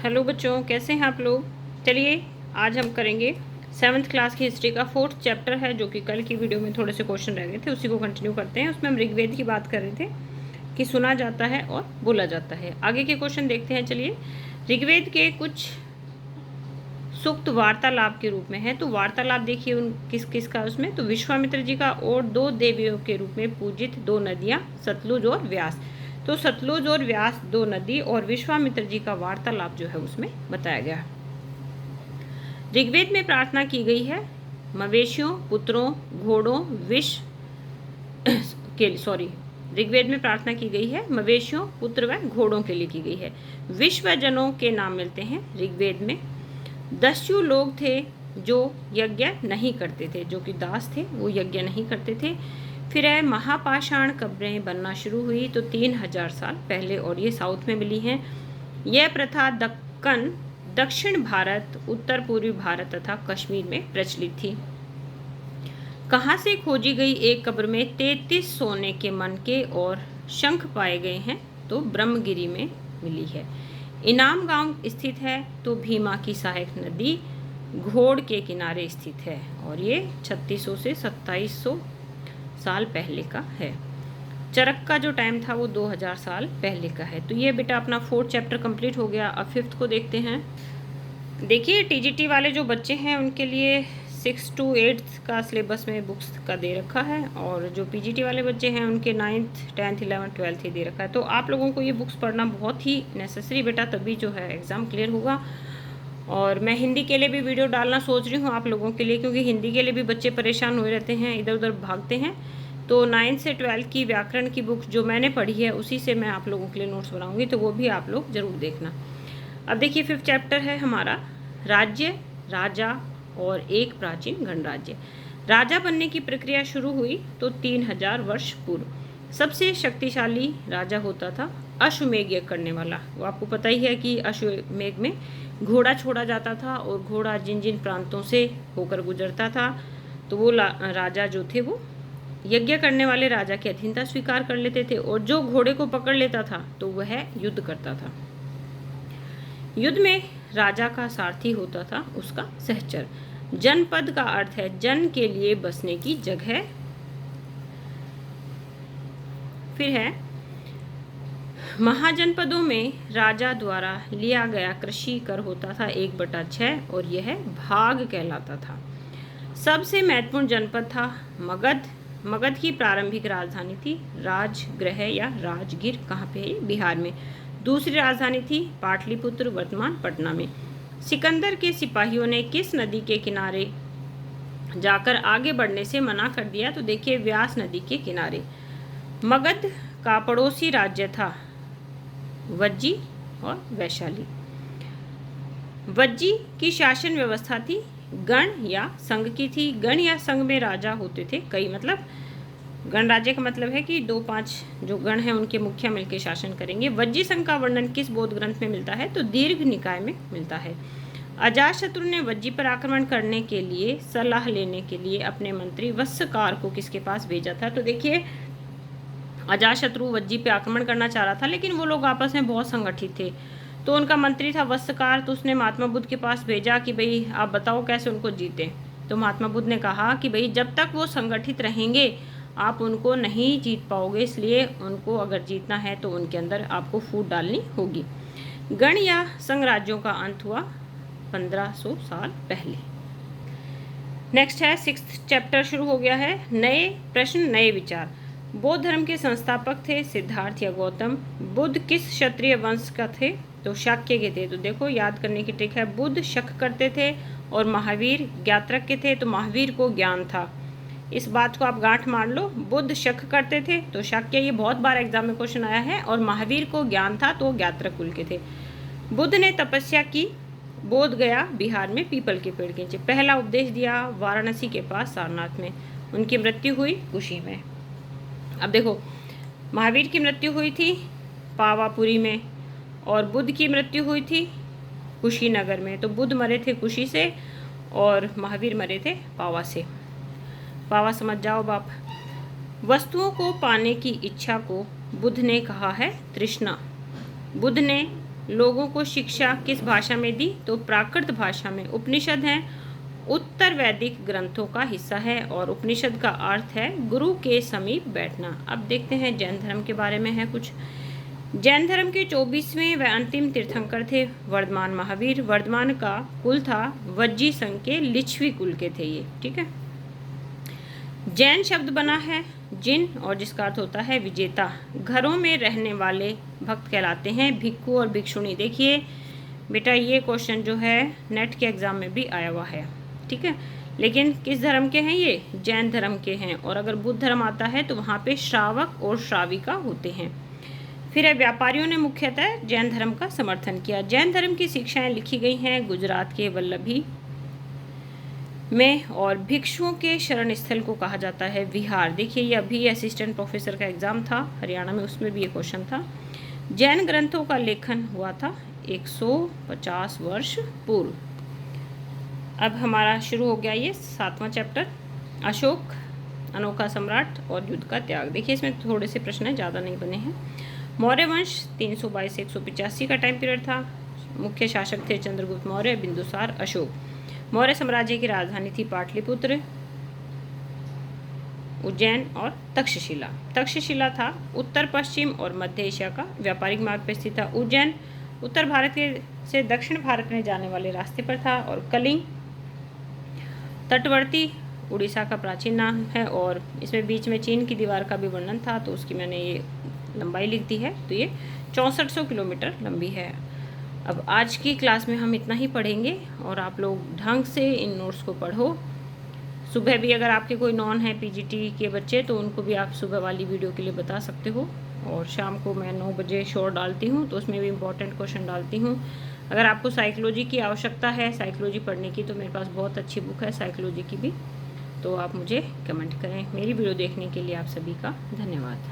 Hello बच्चों, कैसे हैं आप लोग। चलिए आज हम करेंगे 7th क्लास की हिस्ट्री का 4th चैप्टर है, जो कि कल की वीडियो में थोड़े से क्वेश्चन रह गए थे, उसी को कंटिन्यू करते हैं। उसमें हम ऋग्वेद की बात कर रहे थे कि सुना जाता है और बोला जाता है। आगे के क्वेश्चन देखते हैं। चलिए, ऋग्वेद के कुछ सूक्त वार्तालाप के रूप में है। तो वार्तालाप देखिए उन किस किस का उसमें, तो विश्वामित्र जी का और दो देवियों के रूप में पूजित दो नदियाँ सतलुज और व्यास। तो सतलुज और व्यास दो नदी और विश्वामित्र जी का वार्तालाप जो है उसमें बताया गया। ऋग्वेद में प्रार्थना की गई है मवेशियों, पुत्रों, घोड़ों, ऋग्वेद में प्रार्थना की गई है मवेशियों, पुत्र व घोड़ों के लिए की गई है। विश्वजनों के नाम मिलते हैं ऋग्वेद में। दस्यु लोग थे जो यज्ञ नहीं करते थे, जो कि दास थे, वो यज्ञ नहीं करते थे। फिर है महापाषाण कब्रें बनना शुरू हुई तो 3000 साल पहले, और ये साउथ में मिली हैं। यह प्रथा दक्षिण भारत, उत्तर पूर्वी भारत तथा कश्मीर में प्रचलित थी। कहाँ से खोजी गई एक कब्र में 33 सोने के मनके और शंख पाए गए हैं, तो ब्रह्मगिरी में मिली है। इनाम गांव स्थित है तो भीमा की सहायक नदी घोड़ के किनारे स्थित है, और ये 3600 से 2700 साल पहले का है। चरक का जो टाइम था वो 2000 साल पहले का है। तो ये बेटा अपना 4th चैप्टर कंप्लीट हो गया। अब 5th को देखते हैं। देखिए, टीजीटी वाले जो बच्चे हैं उनके लिए 6 to 8 का सिलेबस में बुक्स का दे रखा है, और जो पीजीटी वाले बच्चे हैं उनके 9th 10th 11th 12th ही दे रखा है। तो आप लोगों को ये बुक्स पढ़ना बहुत ही नेसेसरी बेटा, तभी जो है एग्ज़ाम क्लियर होगा। और मैं हिंदी के लिए भी वीडियो डालना सोच रही हूँ आप लोगों के लिए, क्योंकि हिंदी के लिए भी बच्चे परेशान हुए रहते हैं, इधर उधर भागते हैं। तो 9th से 12th की व्याकरण की बुक जो मैंने पढ़ी है उसी से मैं आप लोगों के लिए नोट्स बनाऊंगी, तो वो भी आप लोग ज़रूर देखना। अब देखिए 5th चैप्टर है हमारा राज्य, राजा और एक प्राचीन गणराज्य। राजा बनने की प्रक्रिया शुरू हुई तो 3000 वर्ष पूर्व। सबसे शक्तिशाली राजा होता था अश्वमेध यज्ञ करने वाला। वो आपको पता ही है कि अश्वमेध में घोड़ा छोड़ा जाता था, और घोड़ा जिन जिन प्रांतों से होकर गुजरता था तो वो राजा जो थे वो यज्ञ करने वाले राजा की अधीनता स्वीकार कर लेते थे, और जो घोड़े को पकड़ लेता था तो वह युद्ध करता था। युद्ध में राजा का सारथी होता था उसका सहचर। जनपद का अर्थ है जन के लिए बसने की जगह। फिर है महाजनपदों में राजा द्वारा लिया गया कृषि कर होता था 1/6, और यह भाग कहलाता था। सबसे महत्वपूर्ण जनपद था मगध। मगध की प्रारंभिक राजधानी थी राजगृह या राजगीर। कहाँ पे है? बिहार में। दूसरी राजधानी थी पाटलिपुत्र, वर्तमान पटना में। सिकंदर के सिपाहियों ने किस नदी के किनारे जाकर आगे बढ़ने से मना कर दिया? तो देखिए व्यास नदी के किनारे। मगध का पड़ोसी राज्य था वज्जी और वैशाली। वज्जी की शासन व्यवस्था थी गण या संघ की थी। गण या संघ में राजा होते थे कई, मतलब गणराज्य का मतलब है कि 2-5 जो गण हैं उनके मुखिया मिलकर शासन करेंगे। वज्जी संघ का वर्णन किस बौद्ध ग्रंथ में मिलता है? तो दीर्घ निकाय में मिलता है। अजातशत्रु ने वज्जी पर आक्रमण करने के लिए सलाह लेने के लिए अपने मंत्री वत्सकार को किसके पास भेजा था? तो देखिए अजातशत्रु वज्जी पे आक्रमण करना चाह रहा था, लेकिन वो लोग आपस में बहुत संगठित थे, तो उनका मंत्री था वत्सकार। तो उसने महात्मा बुद्ध के पास भेजा कि भाई आप बताओ कैसे उनको जीतें। तो महात्मा बुद्ध ने कहा कि भाई जब तक वो संगठित रहेंगे आप उनको नहीं जीत पाओगे, इसलिए उनको अगर जीतना है तो उनके अंदर आपको फूट डालनी होगी। गण या संघ राज्यों का अंत हुआ 1500 साल पहले। नेक्स्ट है 6th चैप्टर शुरू हो गया है। नए प्रश्न नए विचार। बौद्ध धर्म के संस्थापक थे सिद्धार्थ या गौतम। बुद्ध किस क्षत्रिय वंश का थे? तो शाक्य के थे। तो देखो याद करने की ट्रिक है, बुद्ध शक करते थे और महावीर ज्ञात्रक के थे, तो महावीर को ज्ञान था। इस बात को आप गांठ मार लो, बुद्ध शक करते थे तो शाक्य, ये बहुत बार एग्जाम में क्वेश्चन आया है, और महावीर को ज्ञान था तो ज्ञात्रक कुल के थे। बुद्ध ने तपस्या की बोध गया बिहार में पीपल के पेड़ के नीचे। पहला उपदेश दिया वाराणसी के पास सारनाथ में। उनकी मृत्यु हुई कुशी में। अब देखो महावीर की मृत्यु हुई थी पावापुरी में, और बुद्ध की मृत्यु हुई थी कुशीनगर में। तो बुद्ध मरे थे कुशी से और महावीर मरे थे पावा से। पावा समझ जाओ बाप। वस्तुओं को पाने की इच्छा को बुद्ध ने कहा है तृष्णा। बुद्ध ने लोगों को शिक्षा किस भाषा में दी? तो प्राकृत भाषा में। उपनिषद हैं उत्तर वैदिक ग्रंथों का हिस्सा है और उपनिषद का अर्थ है गुरु के समीप बैठना। अब देखते हैं जैन धर्म के बारे में है कुछ। जैन धर्म के 24वें व अंतिम तीर्थंकर थे वर्धमान महावीर। वर्धमान का कुल था वज्जी संघ के लिच्छवी कुल के थे ये, ठीक है। जैन शब्द बना है जिन और जिसका अर्थ होता है विजेता। घरों में रहने वाले भक्त कहलाते हैं भिक्खु और भिक्षुणी। देखिए बेटा ये क्वेश्चन जो है नेट के एग्ज़ाम में भी आया हुआ है, ठीक है। लेकिन किस धर्म के हैं ये? जैन धर्म के हैं। और अगर बुद्ध धर्म आता है तो वहाँ पे श्रावक और श्राविका होते हैं। फिर व्यापारियों ने मुख्यतः जैन धर्म का समर्थन किया। जैन धर्म की शिक्षाएं लिखी गई हैं गुजरात के वल्लभी में और भिक्षुओं के शरण स्थल को कहा जाता है विहार। देखिए ये अभी असिस्टेंट प्रोफेसर का एग्ज़ाम था हरियाणा में, उसमें भी ये क्वेश्चन था। जैन ग्रंथों का लेखन हुआ था 150 वर्ष पूर्व। अब हमारा शुरू हो गया ये 7वां चैप्टर, अशोक अनोखा सम्राट और युद्ध का त्याग। देखिए इसमें थोड़े से प्रश्न हैं, ज़्यादा नहीं बने हैं। मौर्य वंश 322 से 185 का टाइम पीरियड था। मुख्य शासक थे चंद्रगुप्त मौर्य, बिंदुसार, अशोक। मौर्य साम्राज्य की राजधानी थी पाटलिपुत्र, उज्जैन और तक्षशिला। तक्षशिला था उत्तर पश्चिम और मध्य एशिया का व्यापारिक मार्ग पर स्थित था। उज्जैन उत्तर भारत के से दक्षिण भारत में जाने वाले रास्ते पर था और कलिंग तटवर्ती उड़ीसा का प्राचीन नाम है और इसमें बीच में चीन की दीवार का भी वर्णन था, तो उसकी मैंने ये लंबाई लिख दी है, तो ये 6400 किलोमीटर लंबी है। अब आज की क्लास में हम इतना ही पढ़ेंगे और आप लोग ढंग से इन नोट्स को पढ़ो। सुबह भी अगर आपके कोई नॉन है पीजीटी के बच्चे तो उनको भी आप सुबह वाली वीडियो के लिए बता सकते हो। और शाम को मैं 9 बजे शॉर्ट डालती हूँ तो उसमें भी इम्पोर्टेंट क्वेश्चन डालती हूँ। अगर आपको साइकोलॉजी की आवश्यकता है साइकोलॉजी पढ़ने की तो मेरे पास बहुत अच्छी बुक है साइकोलॉजी की भी, तो आप मुझे कमेंट करें। मेरी वीडियो देखने के लिए आप सभी का धन्यवाद।